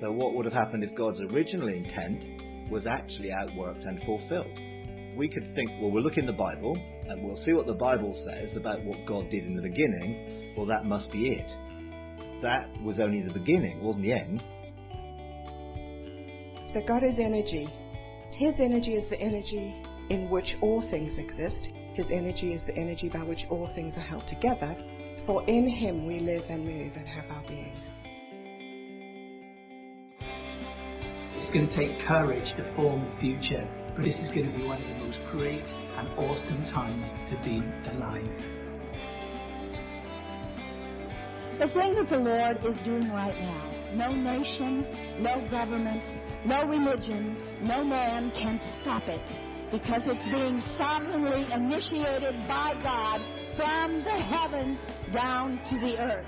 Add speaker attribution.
Speaker 1: So what would have happened if God's original intent was actually outworked and fulfilled? We could think, well, we'll look in the Bible and we'll see what the Bible says about what God did in the beginning. Well, that must be it. That was only the beginning, wasn't the end.
Speaker 2: So God is energy. His energy is the energy in which all things exist. His energy is the energy by which all things are held together. For in Him we live and move and have our being.
Speaker 3: It's going to take courage to form the future, but this is going to be one of the most great and awesome times to be alive.
Speaker 4: The thing that the Lord is doing right now, no nation, no government, no religion, no man can stop it, because it's being sovereignly initiated by God from the heavens down to the earth.